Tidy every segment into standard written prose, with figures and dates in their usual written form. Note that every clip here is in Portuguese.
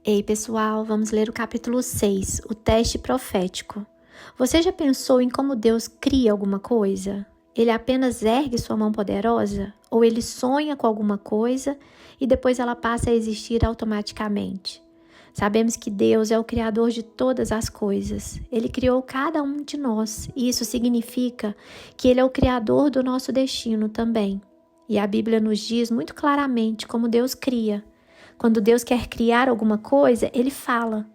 Ei, pessoal, vamos ler o capítulo 6, o teste profético. Você já pensou em como Deus cria alguma coisa? Ele apenas ergue sua mão poderosa? Ou ele sonha com alguma coisa e depois ela passa a existir automaticamente? Sabemos que Deus é o Criador de todas as coisas. Ele criou cada um de nós e isso significa que Ele é o Criador do nosso destino também. E a Bíblia nos diz muito claramente como Deus cria. Quando Deus quer criar alguma coisa, Ele fala.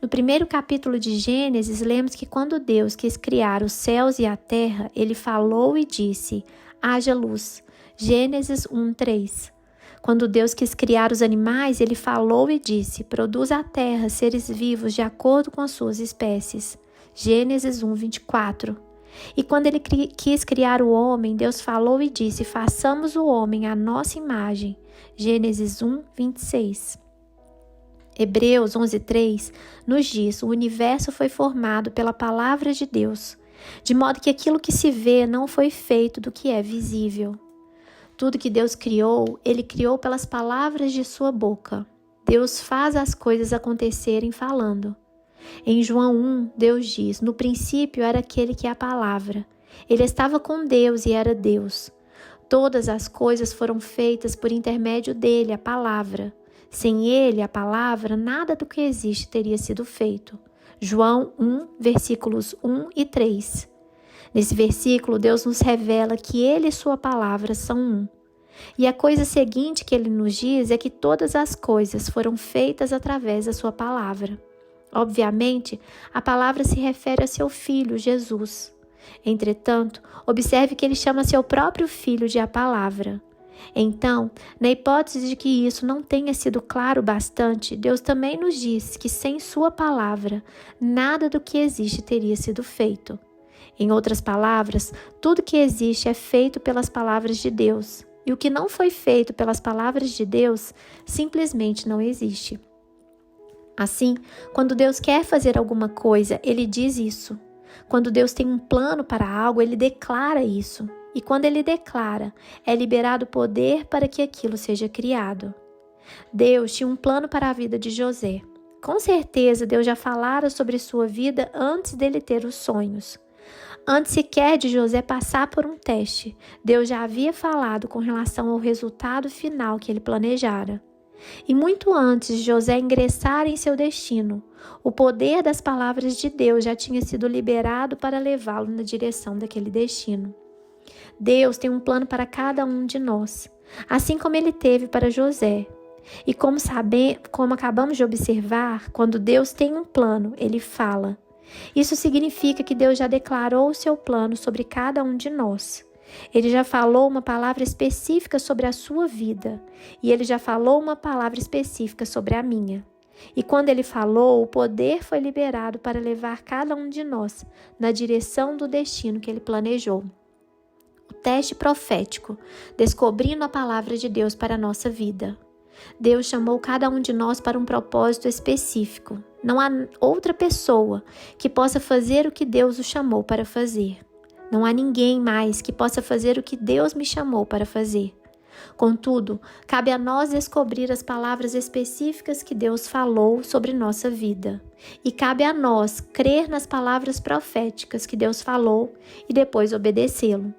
No primeiro capítulo de Gênesis, lemos que quando Deus quis criar os céus e a terra, Ele falou e disse, haja luz. Gênesis 1:3. Quando Deus quis criar os animais, Ele falou e disse, produza a terra seres vivos de acordo com as suas espécies. Gênesis 1:24. E quando Ele quis criar o homem, Deus falou e disse, façamos o homem à nossa imagem. Gênesis 1:26. Hebreus 11:3 nos diz, o universo foi formado pela palavra de Deus, de modo que aquilo que se vê não foi feito do que é visível. Tudo que Deus criou, Ele criou pelas palavras de sua boca. Deus faz as coisas acontecerem falando. Em João 1, Deus diz, no princípio era aquele que é a palavra. Ele estava com Deus e era Deus. Todas as coisas foram feitas por intermédio dele, a palavra. Sem ele, a palavra, nada do que existe teria sido feito. João 1, versículos 1 e 3. Nesse versículo, Deus nos revela que ele e sua palavra são um. E a coisa seguinte que ele nos diz é que todas as coisas foram feitas através da sua palavra. Obviamente, a palavra se refere a seu filho, Jesus. Entretanto, observe que ele chama seu próprio filho de a palavra. Então, na hipótese de que isso não tenha sido claro bastante, Deus também nos diz que sem sua palavra, nada do que existe teria sido feito. Em outras palavras, tudo que existe é feito pelas palavras de Deus, e o que não foi feito pelas palavras de Deus simplesmente não existe. Assim, quando Deus quer fazer alguma coisa, Ele diz isso. Quando Deus tem um plano para algo, Ele declara isso. E quando Ele declara, é liberado poder para que aquilo seja criado. Deus tinha um plano para a vida de José. Com certeza, Deus já falara sobre sua vida antes dele ter os sonhos. Antes sequer de José passar por um teste, Deus já havia falado com relação ao resultado final que ele planejara. E muito antes de José ingressar em seu destino, o poder das palavras de Deus já tinha sido liberado para levá-lo na direção daquele destino. Deus tem um plano para cada um de nós, assim como ele teve para José. E como acabamos de observar, quando Deus tem um plano, ele fala. Isso significa que Deus já declarou o seu plano sobre cada um de nós. Ele já falou uma palavra específica sobre a sua vida e ele já falou uma palavra específica sobre a minha. E quando ele falou, o poder foi liberado para levar cada um de nós na direção do destino que ele planejou. O teste profético, descobrindo a palavra de Deus para a nossa vida. Deus chamou cada um de nós para um propósito específico. Não há outra pessoa que possa fazer o que Deus o chamou para fazer. Não há ninguém mais que possa fazer o que Deus me chamou para fazer. Contudo, cabe a nós descobrir as palavras específicas que Deus falou sobre nossa vida. E cabe a nós crer nas palavras proféticas que Deus falou e depois obedecê-lo.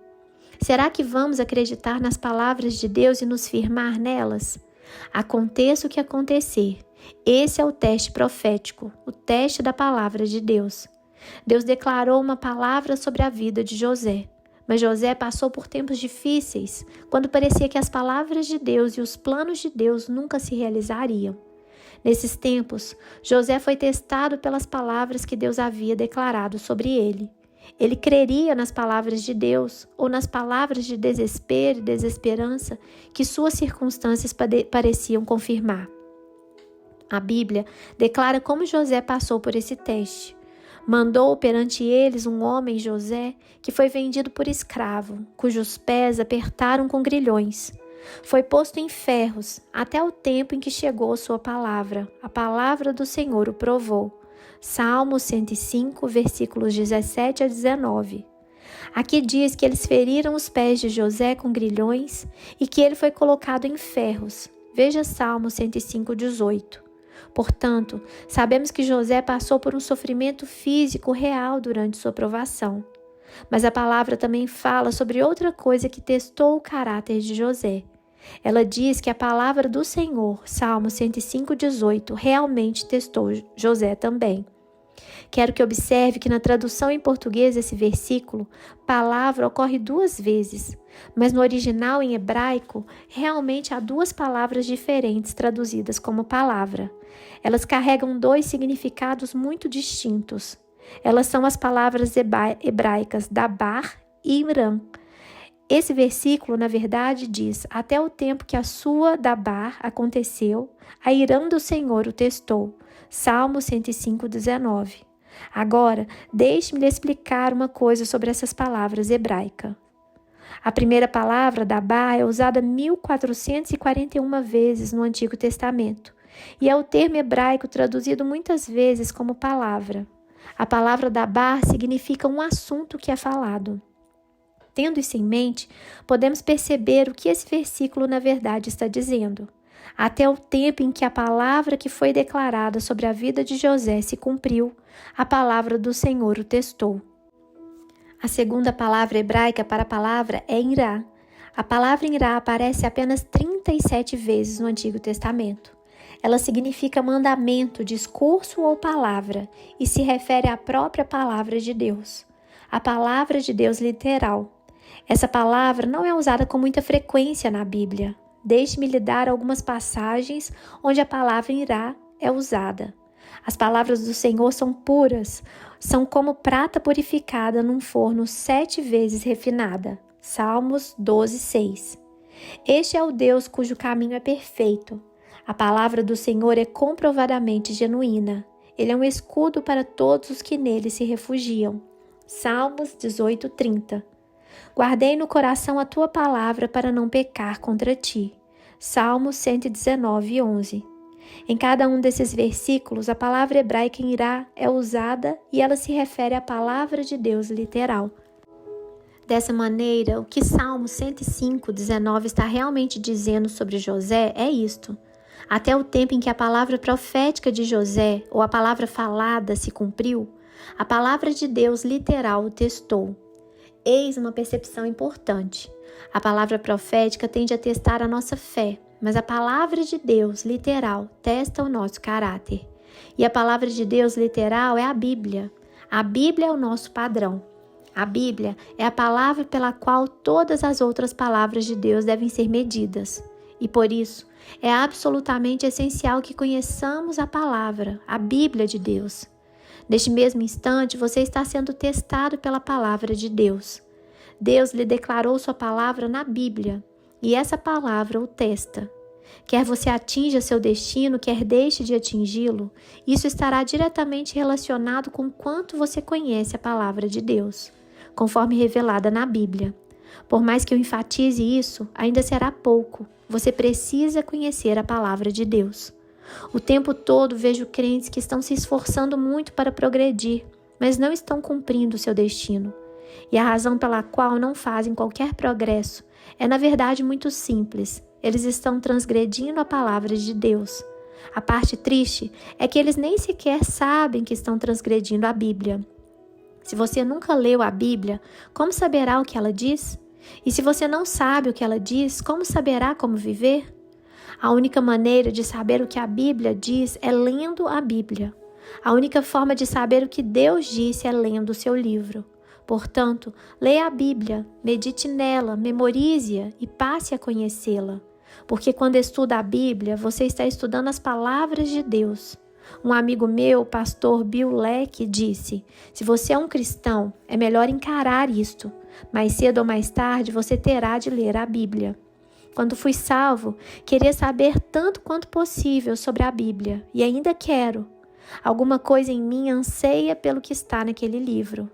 Será que vamos acreditar nas palavras de Deus e nos firmar nelas? Aconteça o que acontecer, esse é o teste profético, o teste da palavra de Deus. Deus declarou uma palavra sobre a vida de José, mas José passou por tempos difíceis, quando parecia que as palavras de Deus e os planos de Deus nunca se realizariam. Nesses tempos, José foi testado pelas palavras que Deus havia declarado sobre ele. Ele creria nas palavras de Deus ou nas palavras de desespero e desesperança que suas circunstâncias pareciam confirmar. A Bíblia declara como José passou por esse teste. Mandou perante eles um homem, José, que foi vendido por escravo, cujos pés apertaram com grilhões. Foi posto em ferros até o tempo em que chegou sua palavra. A palavra do Senhor o provou. Salmo 105, versículos 17 a 19. Aqui diz que eles feriram os pés de José com grilhões e que ele foi colocado em ferros. Veja Salmo 105, 18. Portanto, sabemos que José passou por um sofrimento físico real durante sua provação. Mas a palavra também fala sobre outra coisa que testou o caráter de José. Ela diz que a palavra do Senhor, Salmo 105:18, realmente testou José também. Quero que observe que na tradução em português desse versículo, palavra ocorre 2 vezes, mas no original em hebraico, realmente há 2 palavras diferentes traduzidas como palavra. Elas carregam 2 significados muito distintos. Elas são as palavras hebraicas dabar e imran. Esse versículo, na verdade, diz: até o tempo que a sua dabar aconteceu, a irã do Senhor o testou. Salmo 105:19. Agora, deixe-me lhe explicar uma coisa sobre essas palavras hebraicas. A primeira palavra, dabar, é usada 1441 vezes no Antigo Testamento e é o termo hebraico traduzido muitas vezes como palavra. A palavra dabar significa um assunto que é falado. Tendo isso em mente, podemos perceber o que esse versículo na verdade está dizendo. Até o tempo em que a palavra que foi declarada sobre a vida de José se cumpriu, a palavra do Senhor o testou. A segunda palavra hebraica para a palavra é irá. A palavra irá aparece apenas 37 vezes no Antigo Testamento. Ela significa mandamento, discurso ou palavra e se refere à própria palavra de Deus. A palavra de Deus literal. Essa palavra não é usada com muita frequência na Bíblia. Deixe-me lhe dar algumas passagens onde a palavra irá é usada. As palavras do Senhor são puras, são como prata purificada num forno 7 vezes refinada. Salmos 12:6. Este é o Deus cujo caminho é perfeito. A palavra do Senhor é comprovadamente genuína. Ele é um escudo para todos os que nele se refugiam. Salmos 18:30. Guardei no coração a tua palavra para não pecar contra ti. Salmos 119:11. Em cada um desses versículos, a palavra hebraica em irá é usada e ela se refere à palavra de Deus literal. Dessa maneira, o que Salmo 105:19 está realmente dizendo sobre José é isto. Até o tempo em que a palavra profética de José, ou a palavra falada, se cumpriu, a palavra de Deus literal o testou. Eis uma percepção importante. A palavra profética tende a testar a nossa fé, mas a palavra de Deus literal testa o nosso caráter. E a palavra de Deus literal é a Bíblia. A Bíblia é o nosso padrão. A Bíblia é a palavra pela qual todas as outras palavras de Deus devem ser medidas. E por isso, é absolutamente essencial que conheçamos a palavra, a Bíblia de Deus. Neste mesmo instante, você está sendo testado pela palavra de Deus. Deus lhe declarou sua palavra na Bíblia, e essa palavra o testa. Quer você atinja seu destino, quer deixe de atingi-lo, isso estará diretamente relacionado com quanto você conhece a palavra de Deus, conforme revelada na Bíblia. Por mais que eu enfatize isso, ainda será pouco. Você precisa conhecer a palavra de Deus. O tempo todo vejo crentes que estão se esforçando muito para progredir, mas não estão cumprindo o seu destino. E a razão pela qual não fazem qualquer progresso é, na verdade, muito simples. Eles estão transgredindo a palavra de Deus. A parte triste é que eles nem sequer sabem que estão transgredindo a Bíblia. Se você nunca leu a Bíblia, como saberá o que ela diz? E se você não sabe o que ela diz, como saberá como viver? A única maneira de saber o que a Bíblia diz é lendo a Bíblia. A única forma de saber o que Deus disse é lendo o seu livro. Portanto, leia a Bíblia, medite nela, memorize-a e passe a conhecê-la. Porque quando estuda a Bíblia, você está estudando as palavras de Deus. Um amigo meu, o pastor Bill Leck, disse: se você é um cristão, é melhor encarar isto. Mais cedo ou mais tarde, você terá de ler a Bíblia. Quando fui salvo, queria saber tanto quanto possível sobre a Bíblia, e ainda quero. Alguma coisa em mim anseia pelo que está naquele livro.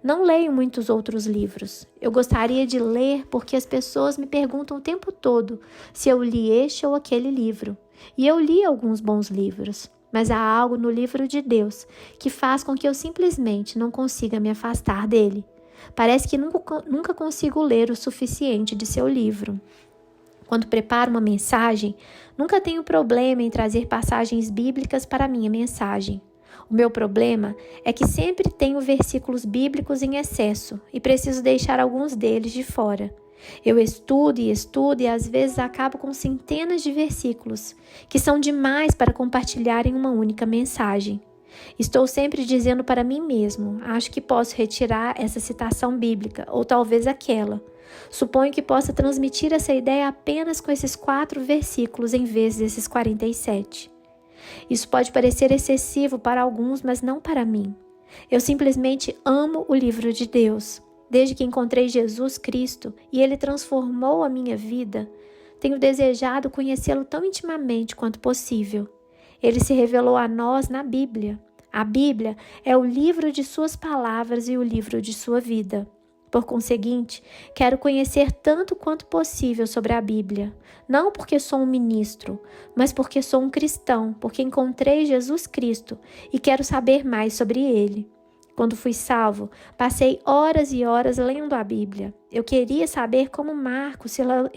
Não leio muitos outros livros. Eu gostaria de ler porque as pessoas me perguntam o tempo todo se eu li este ou aquele livro. E eu li alguns bons livros, mas há algo no livro de Deus que faz com que eu simplesmente não consiga me afastar dele. Parece que nunca consigo ler o suficiente de seu livro. Quando preparo uma mensagem, nunca tenho problema em trazer passagens bíblicas para a minha mensagem. O meu problema é que sempre tenho versículos bíblicos em excesso e preciso deixar alguns deles de fora. Eu estudo e às vezes acabo com centenas de versículos, que são demais para compartilhar em uma única mensagem. Estou sempre dizendo para mim mesmo, acho que posso retirar essa citação bíblica, ou talvez aquela. Suponho que possa transmitir essa ideia apenas com esses 4 versículos em vez desses 47. Isso pode parecer excessivo para alguns, mas não para mim. Eu simplesmente amo o livro de Deus. Desde que encontrei Jesus Cristo e Ele transformou a minha vida, tenho desejado conhecê-lo tão intimamente quanto possível. Ele se revelou a nós na Bíblia. A Bíblia é o livro de suas palavras e o livro de sua vida. Por conseguinte, quero conhecer tanto quanto possível sobre a Bíblia. Não porque sou um ministro, mas porque sou um cristão, porque encontrei Jesus Cristo e quero saber mais sobre Ele. Quando fui salvo, passei horas e horas lendo a Bíblia. Eu queria saber como Marcos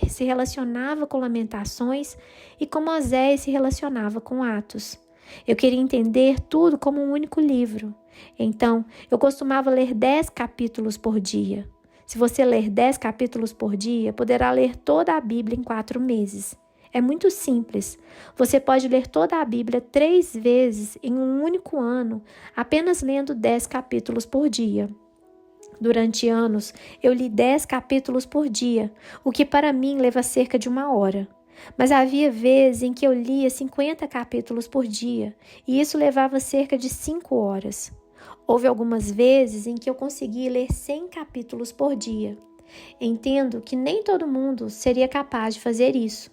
se relacionava com Lamentações e como Oséias se relacionava com Atos. Eu queria entender tudo como um único livro. Então, eu costumava ler 10 capítulos por dia. Se você ler 10 capítulos por dia, poderá ler toda a Bíblia em 4 meses. É muito simples. Você pode ler toda a Bíblia 3 vezes em um único ano, apenas lendo 10 capítulos por dia. Durante anos, eu li 10 capítulos por dia, o que para mim leva cerca de 1 hora. Mas havia vezes em que eu lia 50 capítulos por dia, e isso levava cerca de 5 horas. Houve algumas vezes em que eu consegui ler 100 capítulos por dia. Entendo que nem todo mundo seria capaz de fazer isso.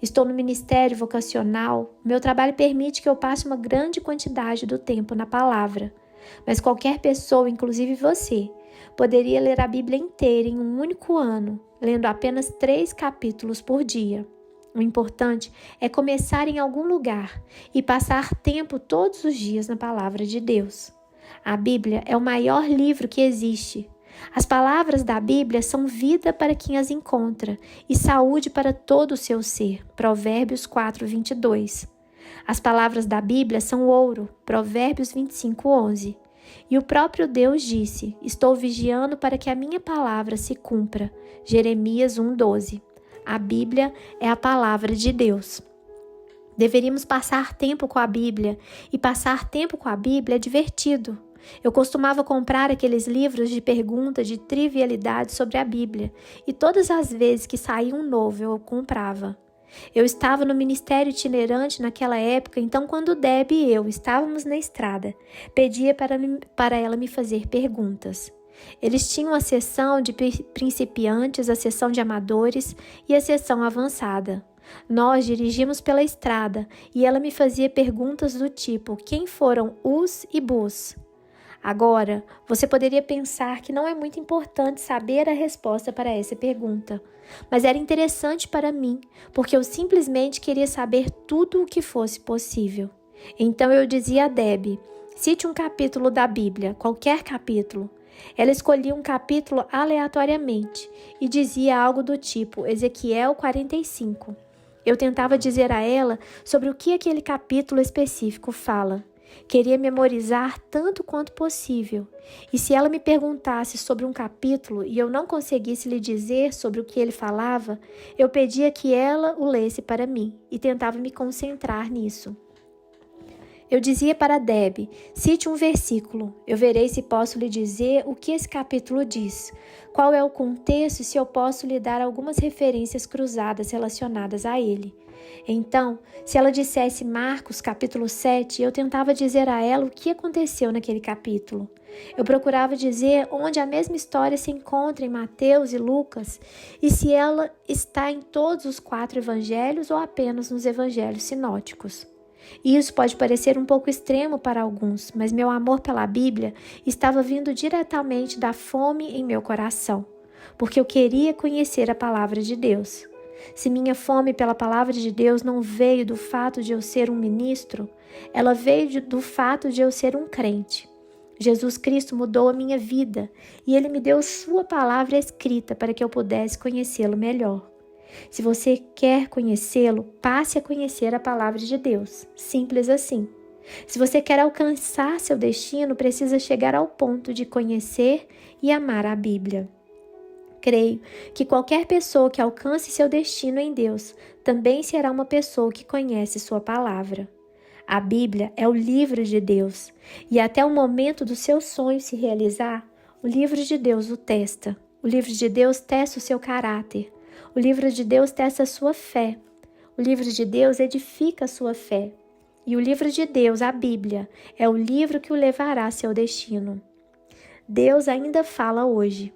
Estou no ministério vocacional, meu trabalho permite que eu passe uma grande quantidade do tempo na palavra. Mas qualquer pessoa, inclusive você, poderia ler a Bíblia inteira em um único ano, lendo apenas 3 capítulos por dia. O importante é começar em algum lugar e passar tempo todos os dias na palavra de Deus. A Bíblia é o maior livro que existe. As palavras da Bíblia são vida para quem as encontra e saúde para todo o seu ser. Provérbios 4:22. As palavras da Bíblia são ouro. Provérbios 25:11. E o próprio Deus disse: estou vigiando para que a minha palavra se cumpra. Jeremias 1:12. A Bíblia é a palavra de Deus. Deveríamos passar tempo com a Bíblia, e passar tempo com a Bíblia é divertido. Eu costumava comprar aqueles livros de perguntas de trivialidade sobre a Bíblia, e todas as vezes que saía um novo eu comprava. Eu estava no ministério itinerante naquela época, então quando Deb e eu estávamos na estrada, pedia para ela me fazer perguntas. Eles tinham a seção de principiantes, a seção de amadores e a seção avançada. Nós dirigimos pela estrada e ela me fazia perguntas do tipo: quem foram Uz e Buz? Agora, você poderia pensar que não é muito importante saber a resposta para essa pergunta, mas era interessante para mim, porque eu simplesmente queria saber tudo o que fosse possível. Então eu dizia a Deb: cite um capítulo da Bíblia, qualquer capítulo. Ela escolhia um capítulo aleatoriamente e dizia algo do tipo Ezequiel 45. Eu tentava dizer a ela sobre o que aquele capítulo específico fala. Queria memorizar tanto quanto possível. E se ela me perguntasse sobre um capítulo e eu não conseguisse lhe dizer sobre o que ele falava, eu pedia que ela o lesse para mim e tentava me concentrar nisso. Eu dizia para Deb: cite um versículo. Eu verei se posso lhe dizer o que esse capítulo diz, qual é o contexto e se eu posso lhe dar algumas referências cruzadas relacionadas a ele. Então, se ela dissesse Marcos capítulo 7, eu tentava dizer a ela o que aconteceu naquele capítulo. Eu procurava dizer onde a mesma história se encontra em Mateus e Lucas e se ela está em todos os 4 evangelhos ou apenas nos evangelhos sinóticos. Isso pode parecer um pouco extremo para alguns, mas meu amor pela Bíblia estava vindo diretamente da fome em meu coração, porque eu queria conhecer a palavra de Deus. Se minha fome pela palavra de Deus não veio do fato de eu ser um ministro, ela veio do fato de eu ser um crente. Jesus Cristo mudou a minha vida e Ele me deu sua palavra escrita para que eu pudesse conhecê-lo melhor. Se você quer conhecê-lo, passe a conhecer a palavra de Deus. Simples assim. Se você quer alcançar seu destino, precisa chegar ao ponto de conhecer e amar a Bíblia. Creio que qualquer pessoa que alcance seu destino em Deus também será uma pessoa que conhece sua palavra. A Bíblia é o livro de Deus, e até o momento do seu sonho se realizar, o livro de Deus o testa. O livro de Deus testa o seu caráter. O livro de Deus testa a sua fé. O livro de Deus edifica a sua fé. E o livro de Deus, a Bíblia, é o livro que o levará a seu destino. Deus ainda fala hoje.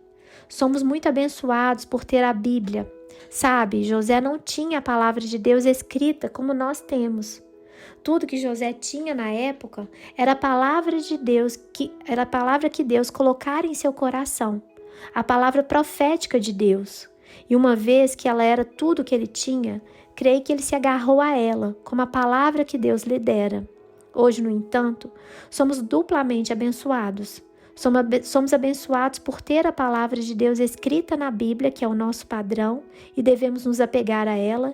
Somos muito abençoados por ter a Bíblia. Sabe, José não tinha a palavra de Deus escrita como nós temos. Tudo que José tinha na época era a palavra de Deus, era a palavra que Deus colocara em seu coração, a palavra profética de Deus. E uma vez que ela era tudo que ele tinha, creio que ele se agarrou a ela como a palavra que Deus lhe dera. Hoje, no entanto, somos duplamente abençoados. Somos abençoados por ter a palavra de Deus escrita na Bíblia, que é o nosso padrão, e devemos nos apegar a ela.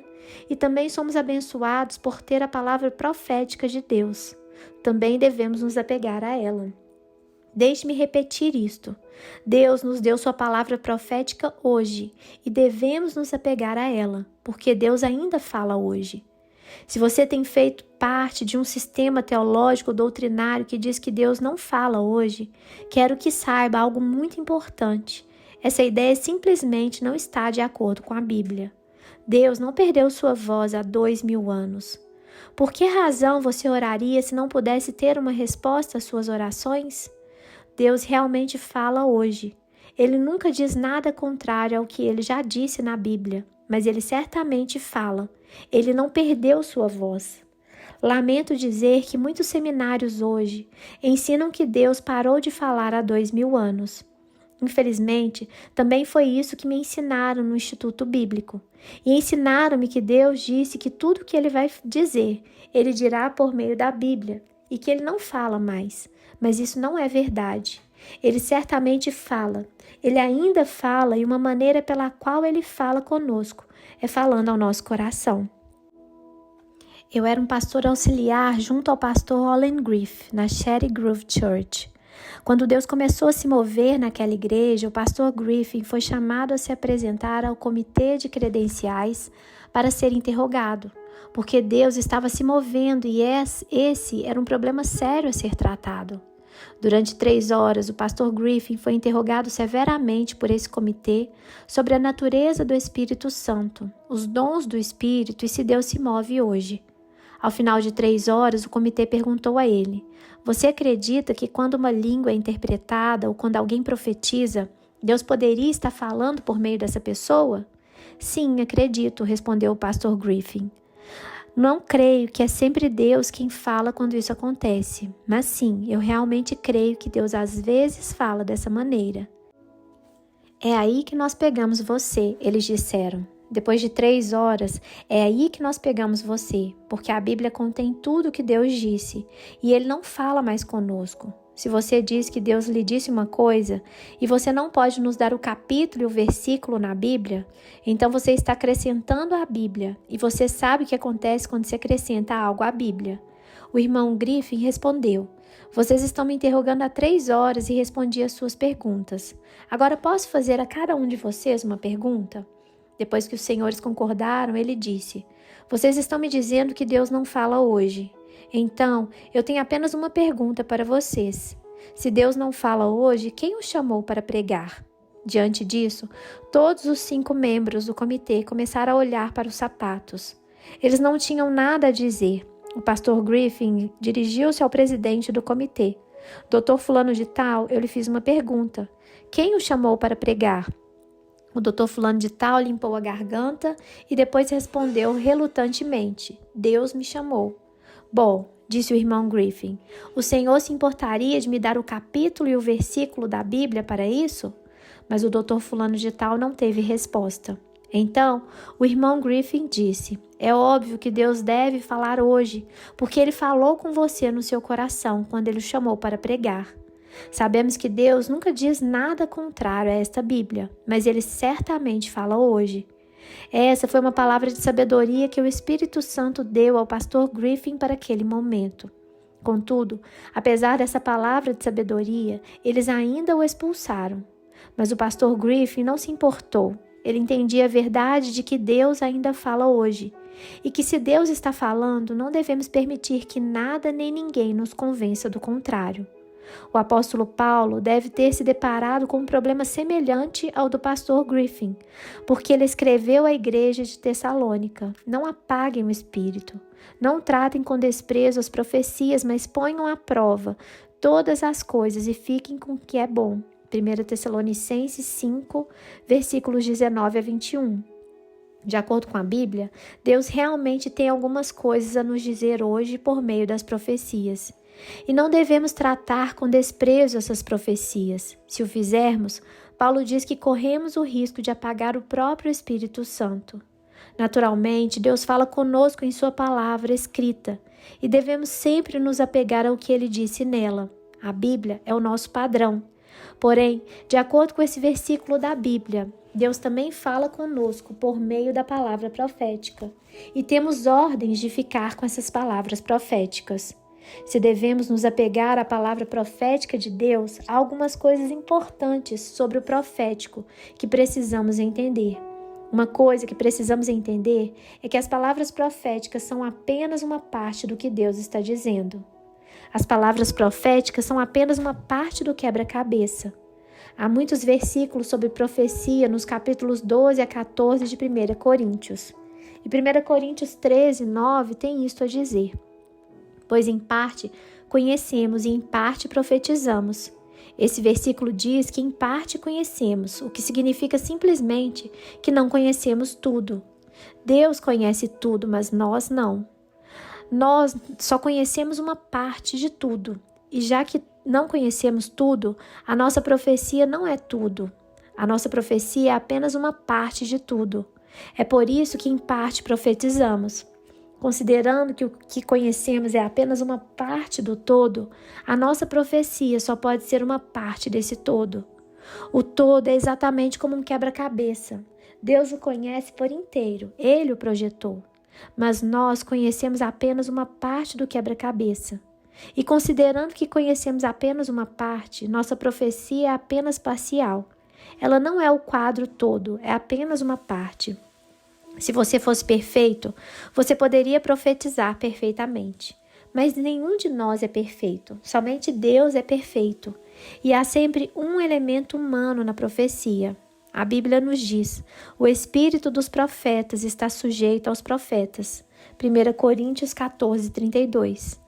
E também somos abençoados por ter a palavra profética de Deus. Também devemos nos apegar a ela. Deixe-me repetir isto. Deus nos deu sua palavra profética hoje e devemos nos apegar a ela, porque Deus ainda fala hoje. Se você tem feito parte de um sistema teológico doutrinário que diz que Deus não fala hoje, quero que saiba algo muito importante. Essa ideia simplesmente não está de acordo com a Bíblia. Deus não perdeu sua voz há 2000 anos. Por que razão você oraria se não pudesse ter uma resposta às suas orações? Deus realmente fala hoje. Ele nunca diz nada contrário ao que ele já disse na Bíblia, mas ele certamente fala. Ele não perdeu sua voz. Lamento dizer que muitos seminários hoje ensinam que Deus parou de falar há 2000 anos. Infelizmente, também foi isso que me ensinaram no Instituto Bíblico. E ensinaram-me que Deus disse que tudo o que ele vai dizer, ele dirá por meio da Bíblia, e que ele não fala mais. Mas isso não é verdade. Ele certamente fala. Ele ainda fala, e uma maneira pela qual ele fala conosco é falando ao nosso coração. Eu era um pastor auxiliar junto ao pastor Olin Griff, na Cherry Grove Church. Quando Deus começou a se mover naquela igreja, o pastor Griffin foi chamado a se apresentar ao comitê de credenciais para ser interrogado, porque Deus estava se movendo e esse era um problema sério a ser tratado. Durante 3 horas, o pastor Griffin foi interrogado severamente por esse comitê sobre a natureza do Espírito Santo, os dons do Espírito e se Deus se move hoje. Ao final de 3 horas, o comitê perguntou a ele: você acredita que quando uma língua é interpretada ou quando alguém profetiza, Deus poderia estar falando por meio dessa pessoa? Sim, acredito, respondeu o pastor Griffin. Não creio que é sempre Deus quem fala quando isso acontece, mas sim, eu realmente creio que Deus às vezes fala dessa maneira. É aí que nós pegamos você, eles disseram. Depois de 3 horas, é aí que nós pegamos você, porque a Bíblia contém tudo o que Deus disse, e Ele não fala mais conosco. Se você diz que Deus lhe disse uma coisa, e você não pode nos dar o capítulo e o versículo na Bíblia, então você está acrescentando à Bíblia, e você sabe o que acontece quando se acrescenta algo à Bíblia. O irmão Griffin respondeu: vocês estão me interrogando há 3 horas e respondi às suas perguntas. Agora posso fazer a cada um de vocês uma pergunta? Depois que os senhores concordaram, ele disse: vocês estão me dizendo que Deus não fala hoje. Então, eu tenho apenas uma pergunta para vocês. Se Deus não fala hoje, quem o chamou para pregar? Diante disso, todos os 5 membros do comitê começaram a olhar para os sapatos. Eles não tinham nada a dizer. O pastor Griffin dirigiu-se ao presidente do comitê. Doutor fulano de tal, eu lhe fiz uma pergunta. Quem o chamou para pregar? O doutor fulano de tal limpou a garganta e depois respondeu relutantemente: Deus me chamou. Bom, disse o irmão Griffin, o senhor se importaria de me dar o capítulo e o versículo da Bíblia para isso? Mas o doutor fulano de tal não teve resposta. Então, o irmão Griffin disse: é óbvio que Deus deve falar hoje, porque Ele falou com você no seu coração quando Ele o chamou para pregar. Sabemos que Deus nunca diz nada contrário a esta Bíblia, mas Ele certamente fala hoje. Essa foi uma palavra de sabedoria que o Espírito Santo deu ao pastor Griffin para aquele momento. Contudo, apesar dessa palavra de sabedoria, eles ainda o expulsaram. Mas o pastor Griffin não se importou. Ele entendia a verdade de que Deus ainda fala hoje. E que se Deus está falando, não devemos permitir que nada nem ninguém nos convença do contrário. O apóstolo Paulo deve ter se deparado com um problema semelhante ao do pastor Griffin, porque ele escreveu à igreja de Tessalônica: não apaguem o espírito, não tratem com desprezo as profecias, mas ponham à prova todas as coisas e fiquem com o que é bom. 1 Tessalonicenses 5, versículos 19 a 21. De acordo com a Bíblia, Deus realmente tem algumas coisas a nos dizer hoje por meio das profecias. E não devemos tratar com desprezo essas profecias. Se o fizermos, Paulo diz que corremos o risco de apagar o próprio Espírito Santo. Naturalmente, Deus fala conosco em sua palavra escrita e devemos sempre nos apegar ao que ele disse nela. A Bíblia é o nosso padrão. Porém, de acordo com esse versículo da Bíblia, Deus também fala conosco por meio da palavra profética e temos ordens de ficar com essas palavras proféticas. Se devemos nos apegar à palavra profética de Deus, há algumas coisas importantes sobre o profético que precisamos entender. Uma coisa que precisamos entender é que as palavras proféticas são apenas uma parte do que Deus está dizendo. As palavras proféticas são apenas uma parte do quebra-cabeça. Há muitos versículos sobre profecia nos capítulos 12 a 14 de 1 Coríntios. E 1 Coríntios 13, 9 tem isto a dizer: pois em parte conhecemos e em parte profetizamos. Esse versículo diz que em parte conhecemos, o que significa simplesmente que não conhecemos tudo. Deus conhece tudo, mas nós não. Nós só conhecemos uma parte de tudo. E já que não conhecemos tudo, a nossa profecia não é tudo. A nossa profecia é apenas uma parte de tudo. É por isso que em parte profetizamos. Considerando que o que conhecemos é apenas uma parte do todo, a nossa profecia só pode ser uma parte desse todo. O todo é exatamente como um quebra-cabeça. Deus o conhece por inteiro, Ele o projetou. Mas nós conhecemos apenas uma parte do quebra-cabeça. E considerando que conhecemos apenas uma parte, nossa profecia é apenas parcial. Ela não é o quadro todo, é apenas uma parte. Se você fosse perfeito, você poderia profetizar perfeitamente. Mas nenhum de nós é perfeito, somente Deus é perfeito. E há sempre um elemento humano na profecia. A Bíblia nos diz: o espírito dos profetas está sujeito aos profetas. 1 Coríntios 14, 32.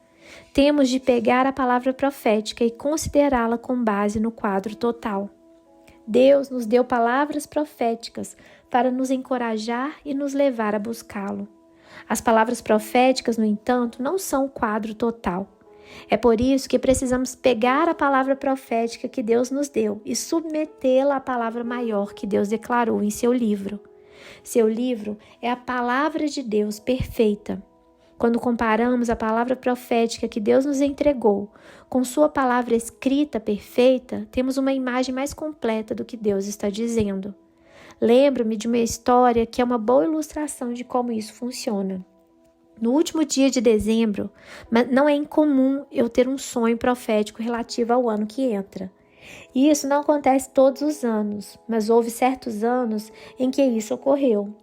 Temos de pegar a palavra profética e considerá-la com base no quadro total. Deus nos deu palavras proféticas para nos encorajar e nos levar a buscá-lo. As palavras proféticas, no entanto, não são o quadro total. É por isso que precisamos pegar a palavra profética que Deus nos deu e submetê-la à palavra maior que Deus declarou em seu livro. Seu livro é a palavra de Deus perfeita. Quando comparamos a palavra profética que Deus nos entregou com sua palavra escrita perfeita, temos uma imagem mais completa do que Deus está dizendo. Lembro-me de uma história que é uma boa ilustração de como isso funciona. No último dia de dezembro, não é incomum eu ter um sonho profético relativo ao ano que entra. E isso não acontece todos os anos, mas houve certos anos em que isso ocorreu.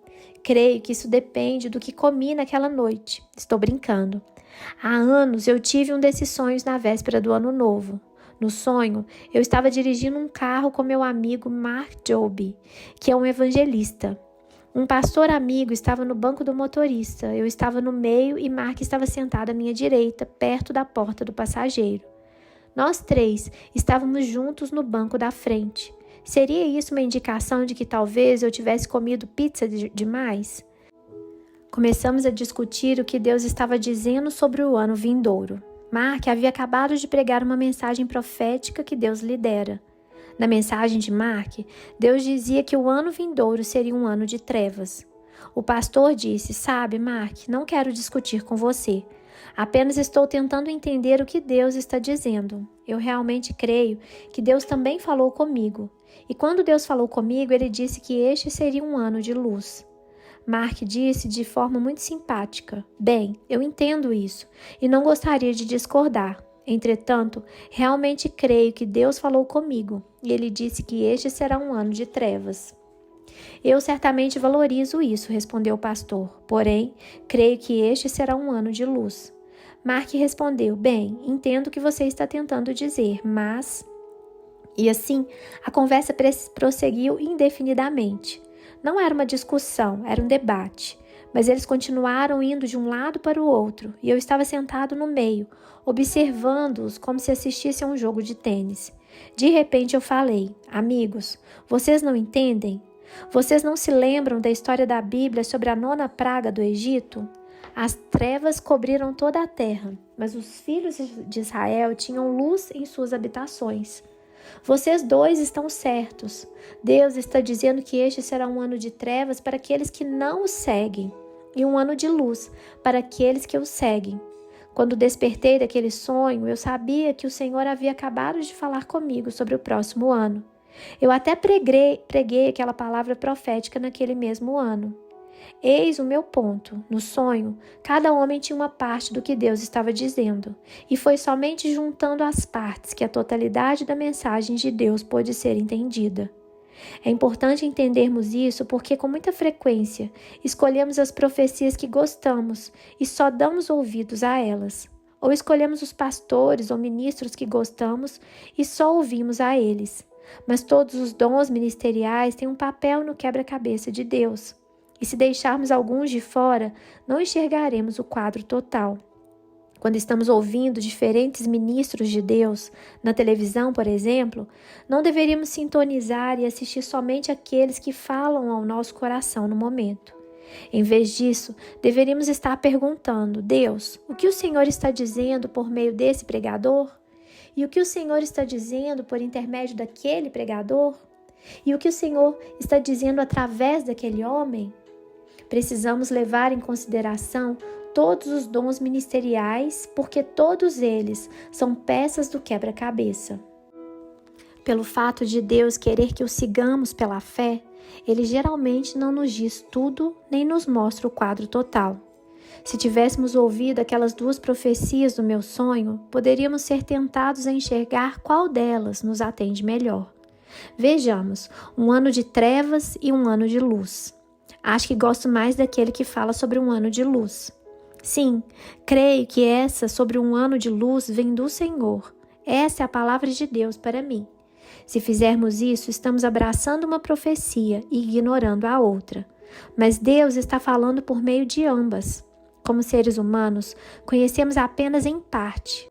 Creio que isso depende do que comi naquela noite. Estou brincando. Há anos eu tive um desses sonhos na véspera do ano novo. No sonho, eu estava dirigindo um carro com meu amigo Mark Joby, que é um evangelista. Um pastor amigo estava no banco do motorista, eu estava no meio e Mark estava sentado à minha direita, perto da porta do passageiro. Nós três estávamos juntos no banco da frente. Seria isso uma indicação de que talvez eu tivesse comido pizza demais? Começamos a discutir o que Deus estava dizendo sobre o ano vindouro. Mark havia acabado de pregar uma mensagem profética que Deus lhe dera. Na mensagem de Mark, Deus dizia que o ano vindouro seria um ano de trevas. O pastor disse: "Sabe, Mark, não quero discutir com você. Apenas estou tentando entender o que Deus está dizendo. Eu realmente creio que Deus também falou comigo. E quando Deus falou comigo, Ele disse que este seria um ano de luz." Mark disse de forma muito simpática: "Bem, eu entendo isso e não gostaria de discordar. Entretanto, realmente creio que Deus falou comigo e Ele disse que este será um ano de trevas." "Eu certamente valorizo isso", respondeu o pastor. "Porém, creio que este será um ano de luz." Mark respondeu: "Bem, entendo o que você está tentando dizer, mas..." E assim, a conversa prosseguiu indefinidamente. Não era uma discussão, era um debate. Mas eles continuaram indo de um lado para o outro, e eu estava sentado no meio, observando-os como se assistisse a um jogo de tênis. De repente eu falei: "Amigos, vocês não entendem? Vocês não se lembram da história da Bíblia sobre a 9ª praga do Egito? As trevas cobriram toda a terra, mas os filhos de Israel tinham luz em suas habitações. Vocês dois estão certos. Deus está dizendo que este será um ano de trevas para aqueles que não o seguem, e um ano de luz para aqueles que o seguem. Quando despertei daquele sonho, eu sabia que o Senhor havia acabado de falar comigo sobre o próximo ano. Eu até preguei aquela palavra profética naquele mesmo ano. Eis o meu ponto. No sonho, cada homem tinha uma parte do que Deus estava dizendo, e foi somente juntando as partes que a totalidade da mensagem de Deus pôde ser entendida. É importante entendermos isso porque, com muita frequência, escolhemos as profecias que gostamos e só damos ouvidos a elas. Ou escolhemos os pastores ou ministros que gostamos e só ouvimos a eles. Mas todos os dons ministeriais têm um papel no quebra-cabeça de Deus. E se deixarmos alguns de fora, não enxergaremos o quadro total. Quando estamos ouvindo diferentes ministros de Deus, na televisão, por exemplo, não deveríamos sintonizar e assistir somente aqueles que falam ao nosso coração no momento. Em vez disso, deveríamos estar perguntando: "Deus, o que o Senhor está dizendo por meio desse pregador? E o que o Senhor está dizendo por intermédio daquele pregador? E o que o Senhor está dizendo através daquele homem?" Precisamos levar em consideração todos os dons ministeriais, porque todos eles são peças do quebra-cabeça. Pelo fato de Deus querer que o sigamos pela fé, Ele geralmente não nos diz tudo nem nos mostra o quadro total. Se tivéssemos ouvido aquelas 2 profecias do meu sonho, poderíamos ser tentados a enxergar qual delas nos atende melhor. Vejamos, um ano de trevas e um ano de luz. Acho que gosto mais daquele que fala sobre um ano de luz. Sim, creio que essa sobre um ano de luz vem do Senhor. Essa é a palavra de Deus para mim. Se fizermos isso, estamos abraçando uma profecia e ignorando a outra. Mas Deus está falando por meio de ambas. Como seres humanos, conhecemos apenas em parte.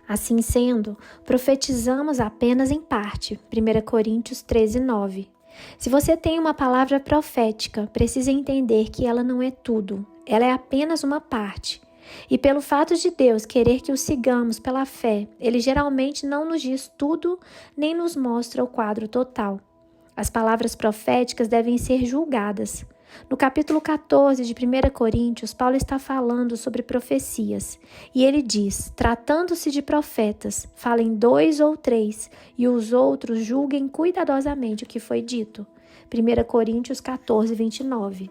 Assim sendo, profetizamos apenas em parte. 1 Coríntios 13:9. Se você tem uma palavra profética, precisa entender que ela não é tudo, ela é apenas uma parte. E pelo fato de Deus querer que o sigamos pela fé, Ele geralmente não nos diz tudo, nem nos mostra o quadro total. As palavras proféticas devem ser julgadas. No capítulo 14 de 1 Coríntios, Paulo está falando sobre profecias, e ele diz: "Tratando-se de profetas, falem 2 ou 3, e os outros julguem cuidadosamente o que foi dito." 1 Coríntios 14, 29.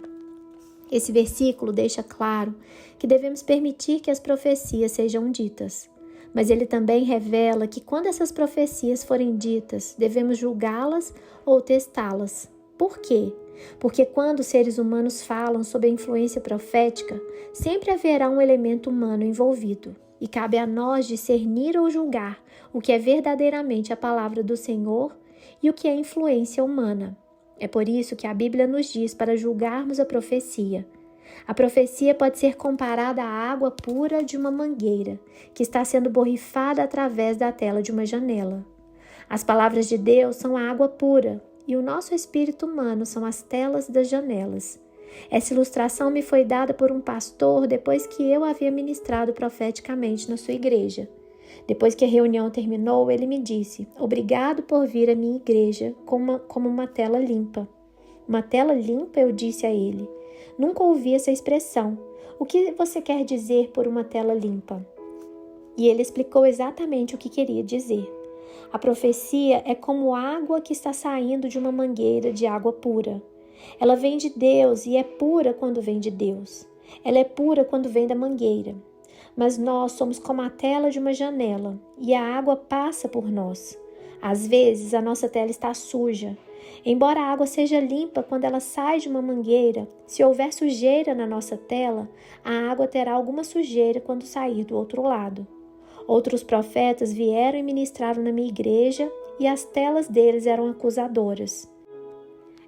Esse versículo deixa claro que devemos permitir que as profecias sejam ditas. Mas ele também revela que quando essas profecias forem ditas, devemos julgá-las ou testá-las. Por quê? Porque quando os seres humanos falam sobre a influência profética, sempre haverá um elemento humano envolvido, e cabe a nós discernir ou julgar o que é verdadeiramente a palavra do Senhor e o que é influência humana. É por isso que a Bíblia nos diz para julgarmos a profecia. A profecia pode ser comparada à água pura de uma mangueira, que está sendo borrifada através da tela de uma janela. As palavras de Deus são a água pura, e o nosso espírito humano são as telas das janelas. Essa ilustração me foi dada por um pastor depois que eu havia ministrado profeticamente na sua igreja. Depois que a reunião terminou, ele me disse: "Obrigado por vir à minha igreja como uma tela limpa." "Uma tela limpa?" eu disse a ele. "Nunca ouvi essa expressão. O que você quer dizer por uma tela limpa?" E ele explicou exatamente o que queria dizer. A profecia é como água que está saindo de uma mangueira de água pura. Ela vem de Deus e é pura quando vem de Deus. Ela é pura quando vem da mangueira. Mas nós somos como a tela de uma janela e a água passa por nós. Às vezes a nossa tela está suja. Embora a água seja limpa quando ela sai de uma mangueira, se houver sujeira na nossa tela, a água terá alguma sujeira quando sair do outro lado. Outros profetas vieram e ministraram na minha igreja e as telas deles eram acusadoras.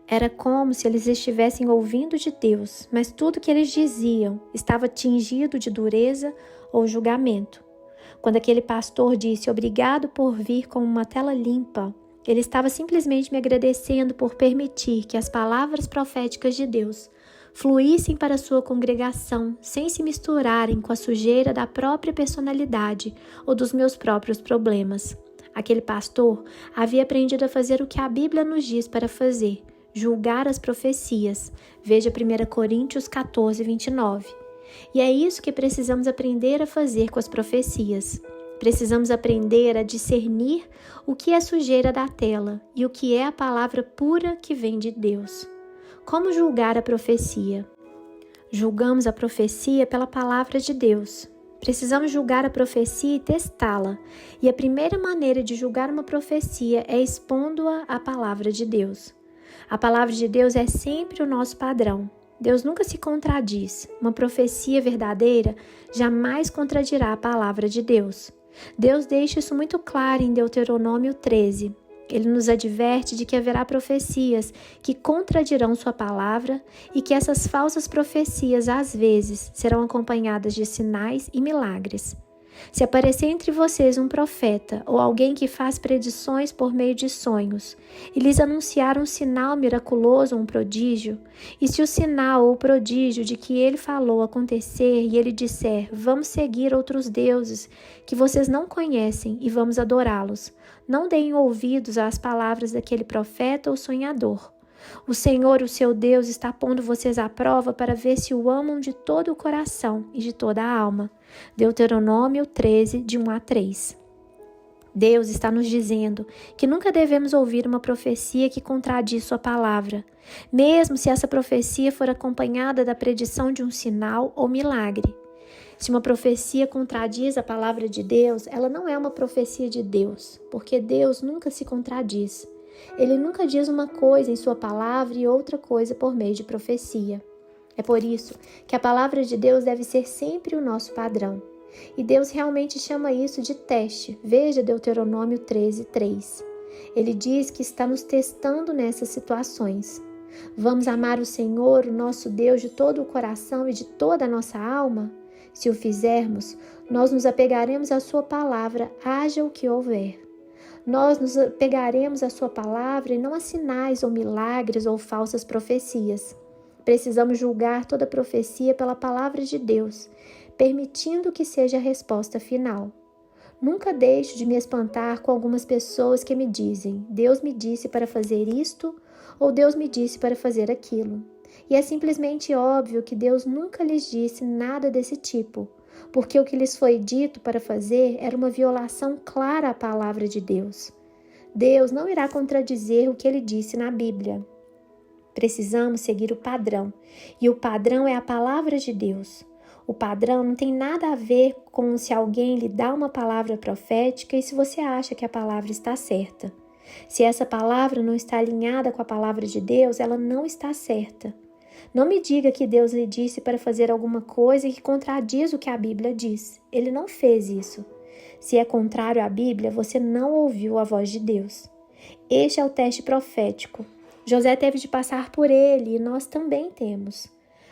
Era como se eles estivessem ouvindo de Deus, mas tudo que eles diziam estava tingido de dureza ou julgamento. Quando aquele pastor disse obrigado por vir com uma tela limpa, ele estava simplesmente me agradecendo por permitir que as palavras proféticas de Deus fluíssem para a sua congregação sem se misturarem com a sujeira da própria personalidade ou dos meus próprios problemas. Aquele pastor havia aprendido a fazer o que a Bíblia nos diz para fazer, julgar as profecias. Veja 1 Coríntios 14, 29. E é isso que precisamos aprender a fazer com as profecias. Precisamos aprender a discernir o que é sujeira da tela e o que é a palavra pura que vem de Deus. Como julgar a profecia? Julgamos a profecia pela palavra de Deus. Precisamos julgar a profecia e testá-la. E a primeira maneira de julgar uma profecia é expondo-a à palavra de Deus. A palavra de Deus é sempre o nosso padrão. Deus nunca se contradiz. Uma profecia verdadeira jamais contradirá a palavra de Deus. Deus deixa isso muito claro em Deuteronômio 13. Ele nos adverte de que haverá profecias que contradirão sua palavra e que essas falsas profecias, às vezes, serão acompanhadas de sinais e milagres. Se aparecer entre vocês um profeta ou alguém que faz predições por meio de sonhos e lhes anunciar um sinal miraculoso ou um prodígio, e se o sinal ou o prodígio de que ele falou acontecer e ele disser, vamos seguir outros deuses que vocês não conhecem e vamos adorá-los, não deem ouvidos às palavras daquele profeta ou sonhador. O Senhor, o seu Deus, está pondo vocês à prova para ver se o amam de todo o coração e de toda a alma. Deuteronômio 13, de 1 a 3. Deus está nos dizendo que nunca devemos ouvir uma profecia que contradiz sua palavra, mesmo se essa profecia for acompanhada da predição de um sinal ou milagre. Se uma profecia contradiz a palavra de Deus, ela não é uma profecia de Deus, porque Deus nunca se contradiz. Ele nunca diz uma coisa em sua palavra e outra coisa por meio de profecia. É por isso que a palavra de Deus deve ser sempre o nosso padrão. E Deus realmente chama isso de teste. Veja Deuteronômio 13, 3. Ele diz que está nos testando nessas situações. Vamos amar o Senhor, o nosso Deus, de todo o coração e de toda a nossa alma? Se o fizermos, nós nos apegaremos à sua palavra, haja o que houver. Nós nos apegaremos à sua palavra e não a sinais ou milagres ou falsas profecias. Precisamos julgar toda profecia pela palavra de Deus, permitindo que seja a resposta final. Nunca deixo de me espantar com algumas pessoas que me dizem, Deus me disse para fazer isto ou Deus me disse para fazer aquilo. E é simplesmente óbvio que Deus nunca lhes disse nada desse tipo, porque o que lhes foi dito para fazer era uma violação clara à palavra de Deus. Deus não irá contradizer o que ele disse na Bíblia. Precisamos seguir o padrão, e o padrão é a palavra de Deus. O padrão não tem nada a ver com se alguém lhe dá uma palavra profética e se você acha que a palavra está certa. Se essa palavra não está alinhada com a palavra de Deus, ela não está certa. Não me diga que Deus lhe disse para fazer alguma coisa que contradiz o que a Bíblia diz. Ele não fez isso. Se é contrário à Bíblia, você não ouviu a voz de Deus. Este é o teste profético. José teve de passar por ele e nós também temos,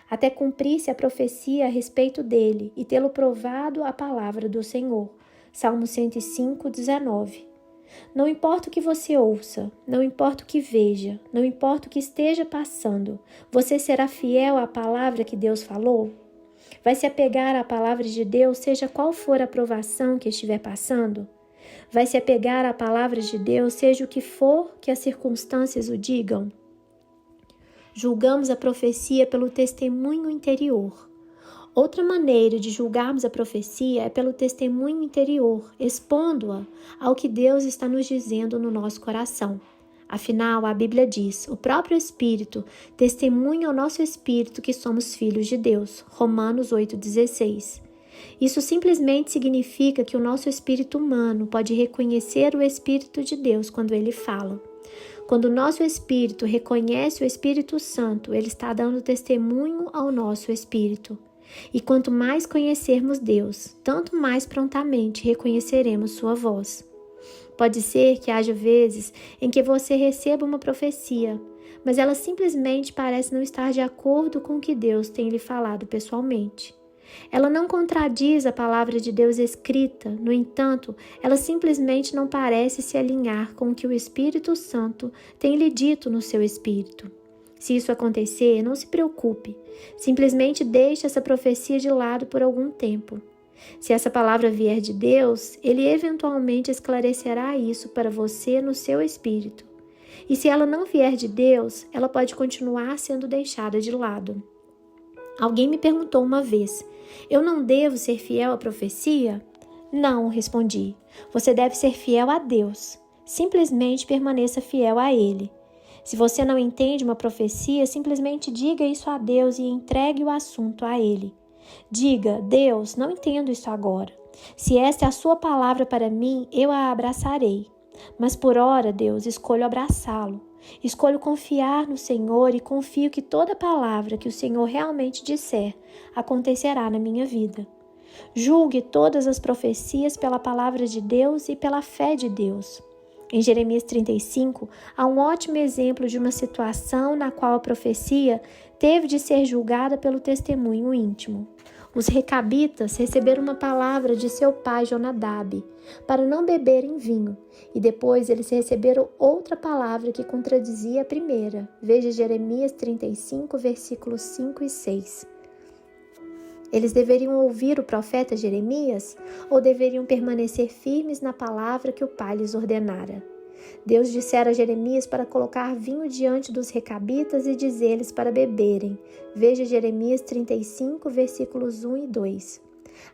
até cumprir-se a profecia a respeito dele e tê-lo provado a palavra do Senhor. Salmo 105, 19. Não importa o que você ouça, não importa o que veja, não importa o que esteja passando, você será fiel à palavra que Deus falou? Vai se apegar à palavra de Deus, seja qual for a provação que estiver passando? Vai se apegar à palavra de Deus, seja o que for que as circunstâncias o digam? Julgamos a profecia pelo testemunho interior. Outra maneira de julgarmos a profecia é pelo testemunho interior, expondo-a ao que Deus está nos dizendo no nosso coração. Afinal, a Bíblia diz, o próprio Espírito testemunha ao nosso espírito que somos filhos de Deus. Romanos 8,16. Isso simplesmente significa que o nosso espírito humano pode reconhecer o Espírito de Deus quando ele fala. Quando o nosso espírito reconhece o Espírito Santo, ele está dando testemunho ao nosso espírito. E quanto mais conhecermos Deus, tanto mais prontamente reconheceremos sua voz. Pode ser que haja vezes em que você receba uma profecia, mas ela simplesmente parece não estar de acordo com o que Deus tem lhe falado pessoalmente. Ela não contradiz a palavra de Deus escrita, no entanto, ela simplesmente não parece se alinhar com o que o Espírito Santo tem lhe dito no seu espírito. Se isso acontecer, não se preocupe, simplesmente deixe essa profecia de lado por algum tempo. Se essa palavra vier de Deus, Ele eventualmente esclarecerá isso para você no seu espírito. E se ela não vier de Deus, ela pode continuar sendo deixada de lado. Alguém me perguntou uma vez, eu não devo ser fiel à profecia? Não, respondi. Você deve ser fiel a Deus. Simplesmente permaneça fiel a Ele. Se você não entende uma profecia, simplesmente diga isso a Deus e entregue o assunto a Ele. Diga, Deus, não entendo isso agora. Se esta é a sua palavra para mim, eu a abraçarei. Mas por ora, Deus, escolho abraçá-lo. Escolho confiar no Senhor e confio que toda palavra que o Senhor realmente disser acontecerá na minha vida. Julgue todas as profecias pela palavra de Deus e pela fé de Deus. Em Jeremias 35, há um ótimo exemplo de uma situação na qual a profecia teve de ser julgada pelo testemunho íntimo. Os recabitas receberam uma palavra de seu pai Jonadab para não beberem vinho, e depois eles receberam outra palavra que contradizia a primeira. Veja Jeremias 35, versículos 5 e 6. Eles deveriam ouvir o profeta Jeremias ou deveriam permanecer firmes na palavra que o pai lhes ordenara? Deus dissera a Jeremias para colocar vinho diante dos recabitas e dizer-lhes para beberem. Veja Jeremias 35, versículos 1 e 2.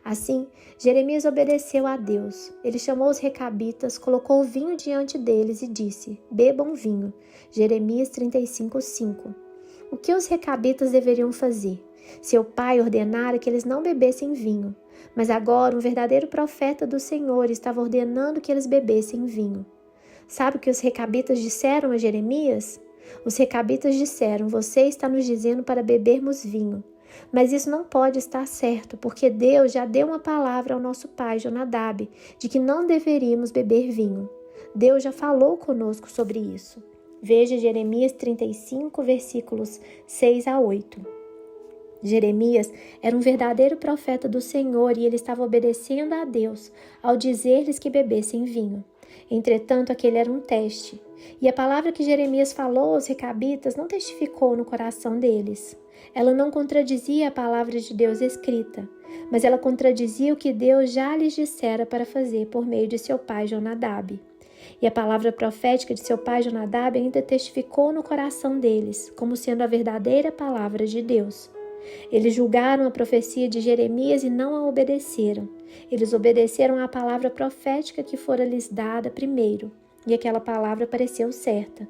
Assim, Jeremias obedeceu a Deus. Ele chamou os recabitas, colocou vinho diante deles e disse, bebam vinho. Jeremias 35, 5. O que os recabitas deveriam fazer? Seu pai ordenara que eles não bebessem vinho, mas agora um verdadeiro profeta do Senhor estava ordenando que eles bebessem vinho. Sabe o que os recabitas disseram a Jeremias? Os recabitas disseram, você está nos dizendo para bebermos vinho. Mas isso não pode estar certo, porque Deus já deu uma palavra ao nosso pai Jonadab de que não deveríamos beber vinho. Deus já falou conosco sobre isso. Veja Jeremias 35, versículos 6 a 8. Jeremias era um verdadeiro profeta do Senhor e ele estava obedecendo a Deus ao dizer-lhes que bebessem vinho. Entretanto, aquele era um teste, e a palavra que Jeremias falou aos recabitas não testificou no coração deles. Ela não contradizia a palavra de Deus escrita, mas ela contradizia o que Deus já lhes dissera para fazer por meio de seu pai Jonadab. E a palavra profética de seu pai Jonadab ainda testificou no coração deles, como sendo a verdadeira palavra de Deus. Eles julgaram a profecia de Jeremias e não a obedeceram. Eles obedeceram à palavra profética que fora lhes dada primeiro, e aquela palavra pareceu certa.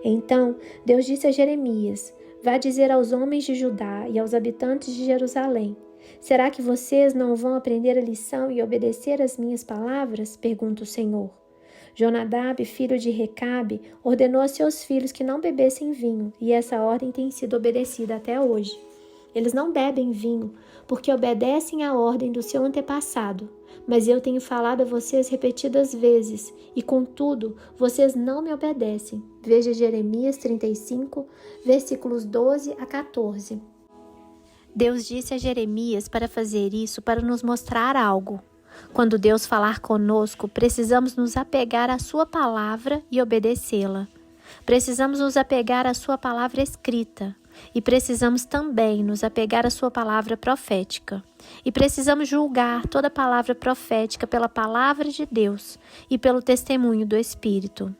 Então, Deus disse a Jeremias, vá dizer aos homens de Judá e aos habitantes de Jerusalém, será que vocês não vão aprender a lição e obedecer às minhas palavras? Pergunta o Senhor. Jonadab, filho de Recabe, ordenou a seus filhos que não bebessem vinho, e essa ordem tem sido obedecida até hoje. Eles não bebem vinho, porque obedecem à ordem do seu antepassado. Mas eu tenho falado a vocês repetidas vezes, e contudo, vocês não me obedecem. Veja Jeremias 35, versículos 12 a 14. Deus disse a Jeremias para fazer isso para nos mostrar algo. Quando Deus falar conosco, precisamos nos apegar à sua palavra e obedecê-la. Precisamos nos apegar à sua palavra escrita. E precisamos também nos apegar à sua palavra profética. E precisamos julgar toda palavra profética pela palavra de Deus e pelo testemunho do Espírito.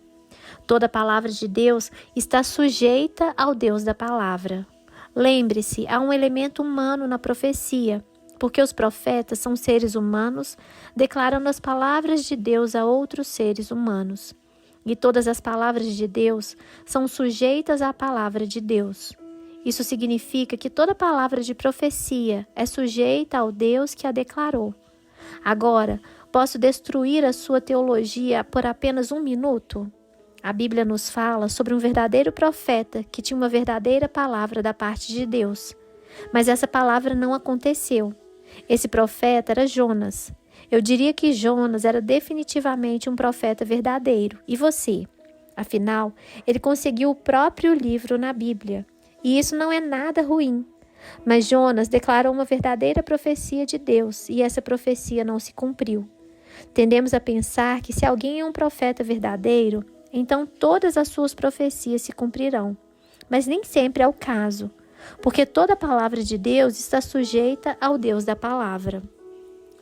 Toda palavra de Deus está sujeita ao Deus da palavra. Lembre-se, há um elemento humano na profecia, porque os profetas são seres humanos declarando as palavras de Deus a outros seres humanos. E todas as palavras de Deus são sujeitas à palavra de Deus. Isso significa que toda palavra de profecia é sujeita ao Deus que a declarou. Agora, posso destruir a sua teologia por apenas 1 minuto? A Bíblia nos fala sobre um verdadeiro profeta que tinha uma verdadeira palavra da parte de Deus. Mas essa palavra não aconteceu. Esse profeta era Jonas. Eu diria que Jonas era definitivamente um profeta verdadeiro. E você? Afinal, ele conseguiu o próprio livro na Bíblia. E isso não é nada ruim. Mas Jonas declarou uma verdadeira profecia de Deus e essa profecia não se cumpriu. Tendemos a pensar que se alguém é um profeta verdadeiro, então todas as suas profecias se cumprirão. Mas nem sempre é o caso, porque toda a palavra de Deus está sujeita ao Deus da palavra.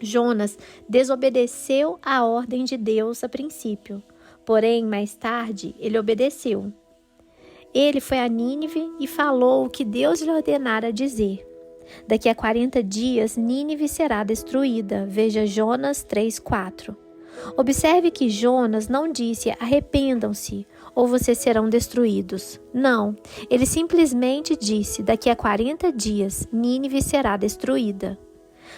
Jonas desobedeceu à ordem de Deus a princípio, porém, mais tarde, ele obedeceu. Ele foi a Nínive e falou o que Deus lhe ordenara dizer. Daqui a 40 dias, Nínive será destruída. Veja Jonas 3:4. Observe que Jonas não disse arrependam-se ou vocês serão destruídos. Não, ele simplesmente disse daqui a 40 dias, Nínive será destruída.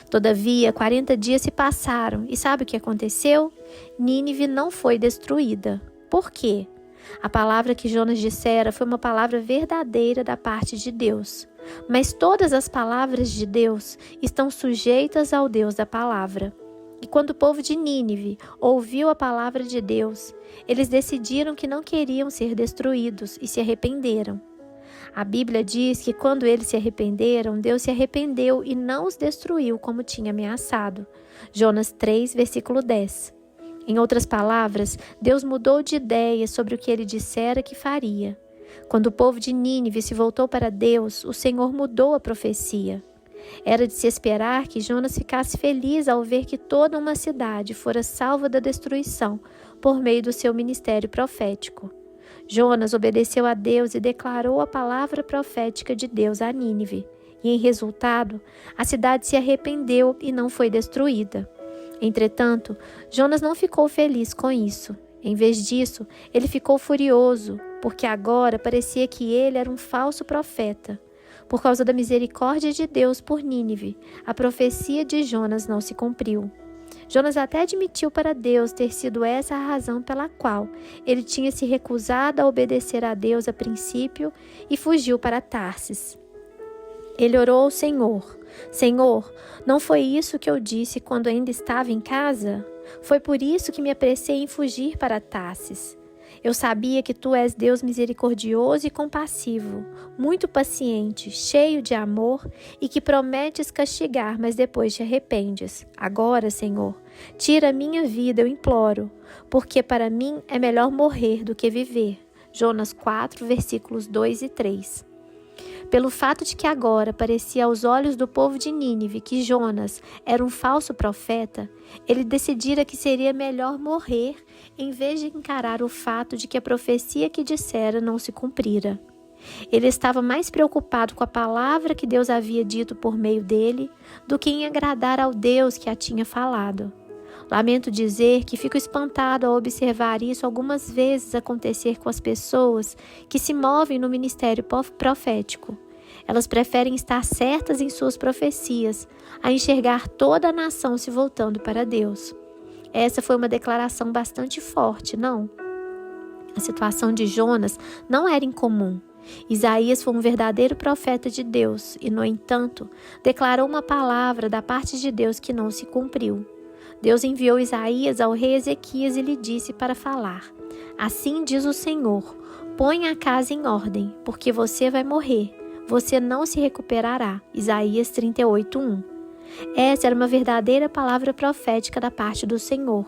Todavia, 40 dias se passaram e sabe o que aconteceu? Nínive não foi destruída. Por quê? A palavra que Jonas dissera foi uma palavra verdadeira da parte de Deus. Mas todas as palavras de Deus estão sujeitas ao Deus da palavra. E quando o povo de Nínive ouviu a palavra de Deus, eles decidiram que não queriam ser destruídos e se arrependeram. A Bíblia diz que quando eles se arrependeram, Deus se arrependeu e não os destruiu como tinha ameaçado. Jonas 3, versículo 10. Em outras palavras, Deus mudou de ideia sobre o que ele dissera que faria. Quando o povo de Nínive se voltou para Deus, o Senhor mudou a profecia. Era de se esperar que Jonas ficasse feliz ao ver que toda uma cidade fora salva da destruição por meio do seu ministério profético. Jonas obedeceu a Deus e declarou a palavra profética de Deus a Nínive. E, em resultado, a cidade se arrependeu e não foi destruída. Entretanto, Jonas não ficou feliz com isso. Em vez disso, ele ficou furioso, porque agora parecia que ele era um falso profeta. Por causa da misericórdia de Deus por Nínive, a profecia de Jonas não se cumpriu. Jonas até admitiu para Deus ter sido essa a razão pela qual ele tinha se recusado a obedecer a Deus a princípio e fugiu para Tarsis. Ele orou ao Senhor: Senhor, não foi isso que eu disse quando ainda estava em casa? Foi por isso que me apressei em fugir para Tarsis. Eu sabia que tu és Deus misericordioso e compassivo, muito paciente, cheio de amor e que prometes castigar, mas depois te arrependes. Agora, Senhor, tira a minha vida, eu imploro, porque para mim é melhor morrer do que viver. Jonas 4, versículos 2 e 3. Pelo fato de que agora parecia aos olhos do povo de Nínive que Jonas era um falso profeta, ele decidira que seria melhor morrer em vez de encarar o fato de que a profecia que dissera não se cumprira. Ele estava mais preocupado com a palavra que Deus havia dito por meio dele do que em agradar ao Deus que a tinha falado. Lamento dizer que fico espantado ao observar isso algumas vezes acontecer com as pessoas que se movem no ministério profético. Elas preferem estar certas em suas profecias a enxergar toda a nação se voltando para Deus. Essa foi uma declaração bastante forte, não? A situação de Jonas não era incomum. Isaías foi um verdadeiro profeta de Deus e, no entanto, declarou uma palavra da parte de Deus que não se cumpriu. Deus enviou Isaías ao rei Ezequias e lhe disse para falar: Assim diz o Senhor, põe a casa em ordem, porque você vai morrer, você não se recuperará. Isaías 38:1. Essa era uma verdadeira palavra profética da parte do Senhor.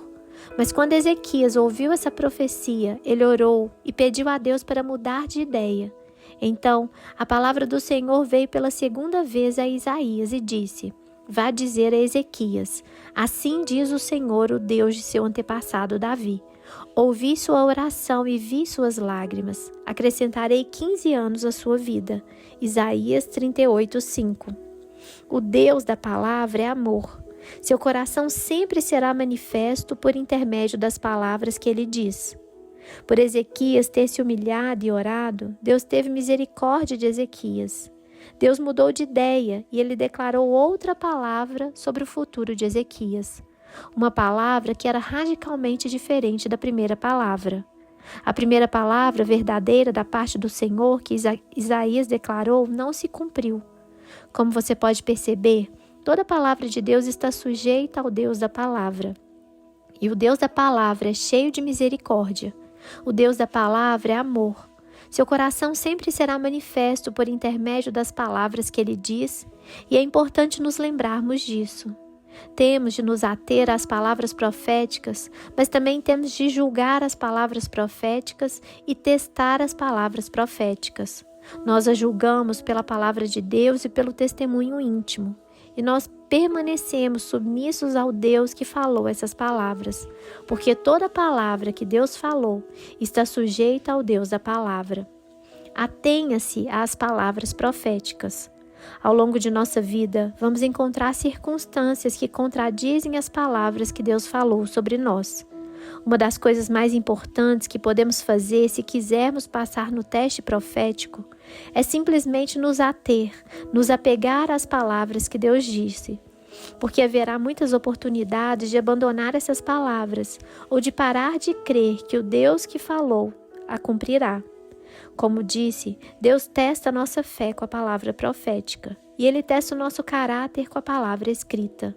Mas quando Ezequias ouviu essa profecia, ele orou e pediu a Deus para mudar de ideia. Então, a palavra do Senhor veio pela segunda vez a Isaías e disse: Vá dizer a Ezequias, assim diz o Senhor, o Deus de seu antepassado Davi. Ouvi sua oração e vi suas lágrimas. Acrescentarei 15 anos à sua vida. Isaías 38:5. O Deus da palavra é amor. Seu coração sempre será manifesto por intermédio das palavras que ele diz. Por Ezequias ter se humilhado e orado, Deus teve misericórdia de Ezequias. Deus mudou de ideia e ele declarou outra palavra sobre o futuro de Ezequias. Uma palavra que era radicalmente diferente da primeira palavra. A primeira palavra verdadeira da parte do Senhor que Isaías declarou não se cumpriu. Como você pode perceber, toda palavra de Deus está sujeita ao Deus da palavra. E o Deus da palavra é cheio de misericórdia. O Deus da palavra é amor. Seu coração sempre será manifesto por intermédio das palavras que ele diz, e é importante nos lembrarmos disso. Temos de nos ater às palavras proféticas, mas também temos de julgar as palavras proféticas e testar as palavras proféticas. Nós as julgamos pela palavra de Deus e pelo testemunho íntimo. E nós permanecemos submissos ao Deus que falou essas palavras, porque toda palavra que Deus falou está sujeita ao Deus da palavra. Atenha-se às palavras proféticas. Ao longo de nossa vida, vamos encontrar circunstâncias que contradizem as palavras que Deus falou sobre nós. Uma das coisas mais importantes que podemos fazer se quisermos passar no teste profético é simplesmente nos ater, nos apegar às palavras que Deus disse. Porque haverá muitas oportunidades de abandonar essas palavras ou de parar de crer que o Deus que falou a cumprirá. Como disse, Deus testa a nossa fé com a palavra profética e Ele testa o nosso caráter com a palavra escrita.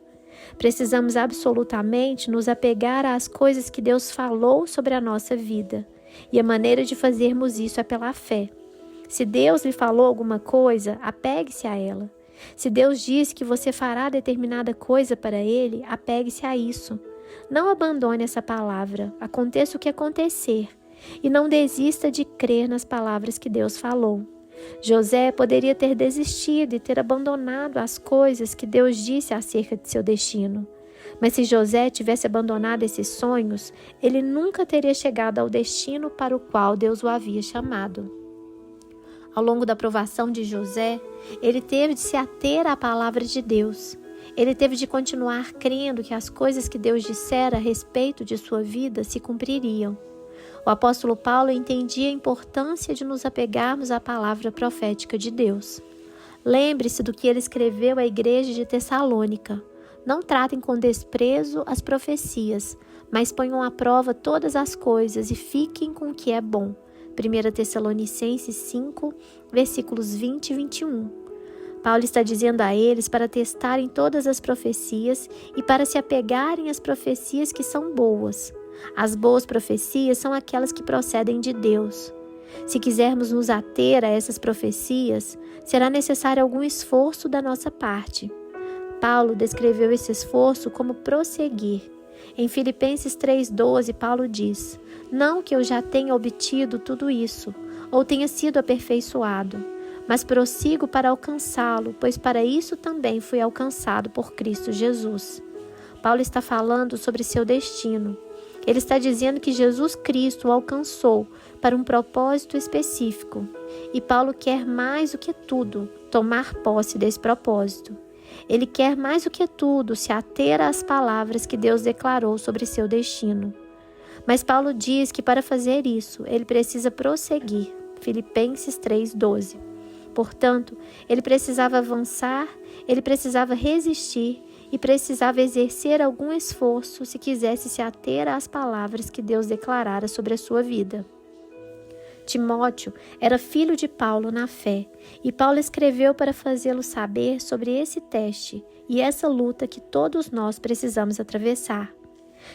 Precisamos absolutamente nos apegar às coisas que Deus falou sobre a nossa vida, e a maneira de fazermos isso é pela fé. Se Deus lhe falou alguma coisa, apegue-se a ela. Se Deus diz que você fará determinada coisa para Ele, apegue-se a isso. Não abandone essa palavra, aconteça o que acontecer, e não desista de crer nas palavras que Deus falou. José poderia ter desistido e ter abandonado as coisas que Deus disse acerca de seu destino. Mas se José tivesse abandonado esses sonhos, ele nunca teria chegado ao destino para o qual Deus o havia chamado. Ao longo da provação de José, ele teve de se ater à palavra de Deus. Ele teve de continuar crendo que as coisas que Deus dissera a respeito de sua vida se cumpririam. O apóstolo Paulo entendia a importância de nos apegarmos à palavra profética de Deus. Lembre-se do que ele escreveu à igreja de Tessalônica. Não tratem com desprezo as profecias, mas ponham à prova todas as coisas e fiquem com o que é bom. 1 Tessalonicenses 5, versículos 20 e 21. Paulo está dizendo a eles para testarem todas as profecias e para se apegarem às profecias que são boas. As boas profecias são aquelas que procedem de Deus. Se quisermos nos ater a essas profecias, será necessário algum esforço da nossa parte. Paulo descreveu esse esforço como prosseguir. Em Filipenses 3,12, Paulo diz: "Não que eu já tenha obtido tudo isso, ou tenha sido aperfeiçoado, mas prossigo para alcançá-lo, pois para isso também fui alcançado por Cristo Jesus." Paulo está falando sobre seu destino. Ele está dizendo que Jesus Cristo o alcançou para um propósito específico. E Paulo quer mais do que tudo tomar posse desse propósito. Ele quer mais do que tudo se ater às palavras que Deus declarou sobre seu destino. Mas Paulo diz que para fazer isso, ele precisa prosseguir. Filipenses 3,12. Portanto, ele precisava avançar, ele precisava resistir e precisava exercer algum esforço se quisesse se ater às palavras que Deus declarara sobre a sua vida. Timóteo era filho de Paulo na fé, e Paulo escreveu para fazê-lo saber sobre esse teste e essa luta que todos nós precisamos atravessar.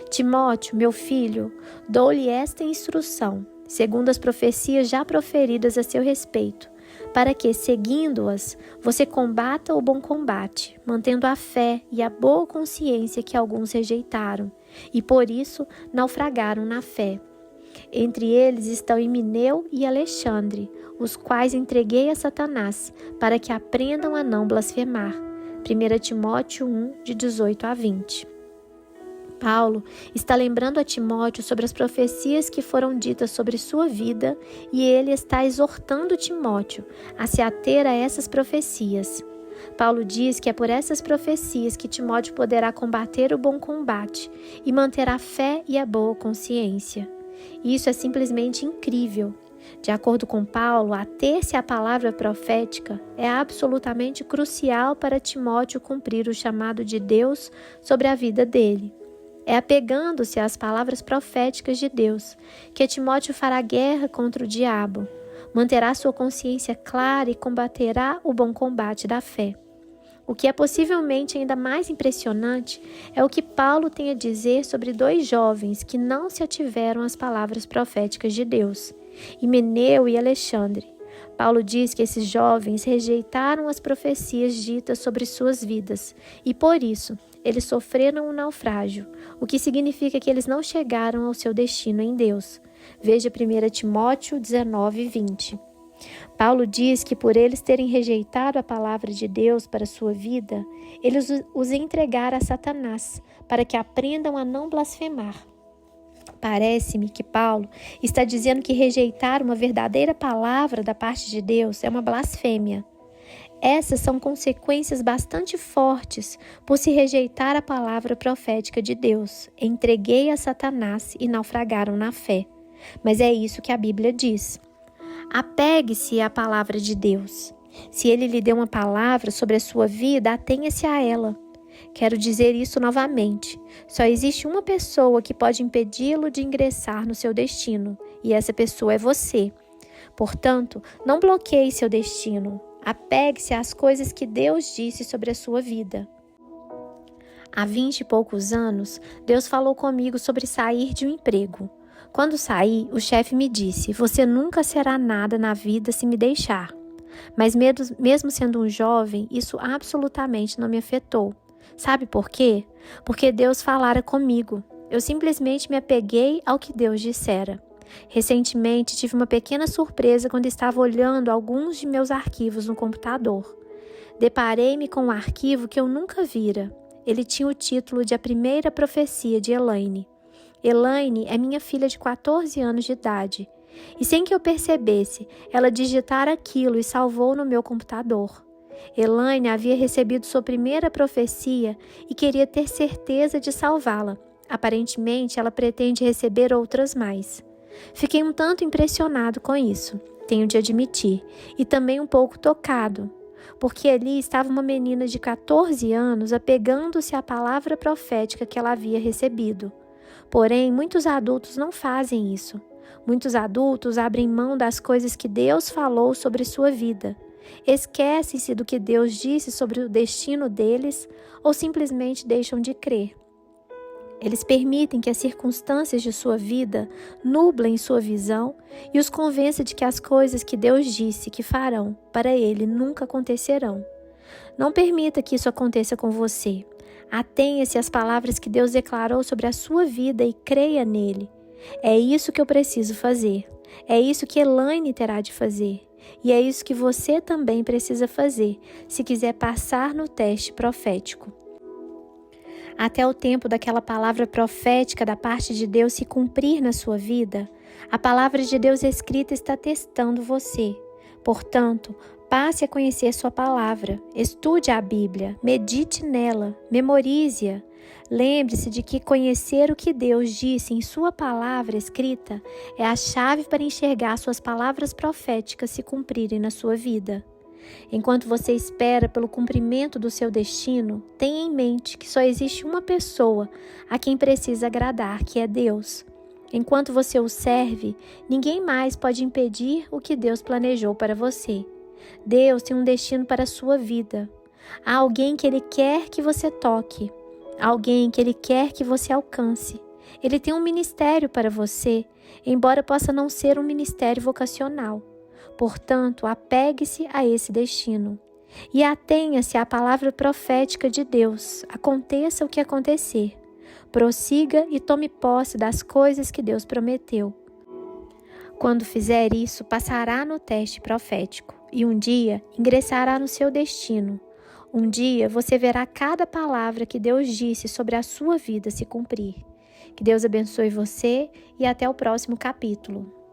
Timóteo, meu filho, dou-lhe esta instrução, segundo as profecias já proferidas a seu respeito, para que, seguindo-as, você combata o bom combate, mantendo a fé e a boa consciência que alguns rejeitaram, e por isso naufragaram na fé. Entre eles estão Himeneu e Alexandre, os quais entreguei a Satanás, para que aprendam a não blasfemar. 1 Timóteo 1, de 18 a 20. Paulo está lembrando a Timóteo sobre as profecias que foram ditas sobre sua vida e ele está exortando Timóteo a se ater a essas profecias. Paulo diz que é por essas profecias que Timóteo poderá combater o bom combate e manter a fé e a boa consciência. E isso é simplesmente incrível. De acordo com Paulo, ater-se à palavra profética é absolutamente crucial para Timóteo cumprir o chamado de Deus sobre a vida dele. É apegando-se às palavras proféticas de Deus que Timóteo fará guerra contra o diabo, manterá sua consciência clara e combaterá o bom combate da fé. O que é possivelmente ainda mais impressionante é o que Paulo tem a dizer sobre 2 jovens que não se ativeram às palavras proféticas de Deus, Himeneu e Alexandre. Paulo diz que esses jovens rejeitaram as profecias ditas sobre suas vidas e, por isso, eles sofreram um naufrágio, o que significa que eles não chegaram ao seu destino em Deus. Veja 1 Timóteo 19:20. Paulo diz que por eles terem rejeitado a palavra de Deus para a sua vida, ele os entregará a Satanás, para que aprendam a não blasfemar. Parece-me que Paulo está dizendo que rejeitar uma verdadeira palavra da parte de Deus é uma blasfêmia. Essas são consequências bastante fortes por se rejeitar a palavra profética de Deus. Entreguei a Satanás e naufragaram na fé. Mas é isso que a Bíblia diz. Apegue-se à palavra de Deus. Se Ele lhe deu uma palavra sobre a sua vida, atenha-se a ela. Quero dizer isso novamente. Só existe uma pessoa que pode impedi-lo de ingressar no seu destino, e essa pessoa é você. Portanto, não bloqueie seu destino. Apegue-se às coisas que Deus disse sobre a sua vida. Há 20 e poucos anos, Deus falou comigo sobre sair de um emprego. Quando saí, o chefe me disse: "Você nunca será nada na vida se me deixar." Mas mesmo sendo um jovem, isso absolutamente não me afetou. Sabe por quê? Porque Deus falara comigo. Eu simplesmente me apeguei ao que Deus dissera. Recentemente, tive uma pequena surpresa quando estava olhando alguns de meus arquivos no computador. Deparei-me com um arquivo que eu nunca vira. Ele tinha o título de A Primeira Profecia de Elaine. Elaine é minha filha de 14 anos de idade. E sem que eu percebesse, ela digitara aquilo e salvou no meu computador. Elaine havia recebido sua primeira profecia e queria ter certeza de salvá-la. Aparentemente, ela pretende receber outras mais. Fiquei um tanto impressionado com isso, tenho de admitir, e também um pouco tocado, porque ali estava uma menina de 14 anos apegando-se à palavra profética que ela havia recebido. Porém, muitos adultos não fazem isso. Muitos adultos abrem mão das coisas que Deus falou sobre sua vida. Esquecem-se do que Deus disse sobre o destino deles ou simplesmente deixam de crer. Eles permitem que as circunstâncias de sua vida nublem sua visão e os convençam de que as coisas que Deus disse que farão para ele nunca acontecerão. Não permita que isso aconteça com você. Atenha-se às palavras que Deus declarou sobre a sua vida e creia nele. É isso que eu preciso fazer. É isso que Elaine terá de fazer. E é isso que você também precisa fazer, se quiser passar no teste profético. Até o tempo daquela palavra profética da parte de Deus se cumprir na sua vida, a palavra de Deus escrita está testando você. Portanto, passe a conhecer sua palavra, estude a Bíblia, medite nela, memorize-a. Lembre-se de que conhecer o que Deus disse em sua palavra escrita é a chave para enxergar suas palavras proféticas se cumprirem na sua vida. Enquanto você espera pelo cumprimento do seu destino, tenha em mente que só existe uma pessoa a quem precisa agradar, que é Deus. Enquanto você o serve, ninguém mais pode impedir o que Deus planejou para você. Deus tem um destino para a sua vida. Há alguém que Ele quer que você toque. Alguém que Ele quer que você alcance. Ele tem um ministério para você, embora possa não ser um ministério vocacional. Portanto, apegue-se a esse destino. E atenha-se à palavra profética de Deus, aconteça o que acontecer. Prossiga e tome posse das coisas que Deus prometeu. Quando fizer isso, passará no teste profético e um dia ingressará no seu destino. Um dia você verá cada palavra que Deus disse sobre a sua vida se cumprir. Que Deus abençoe você e até o próximo capítulo.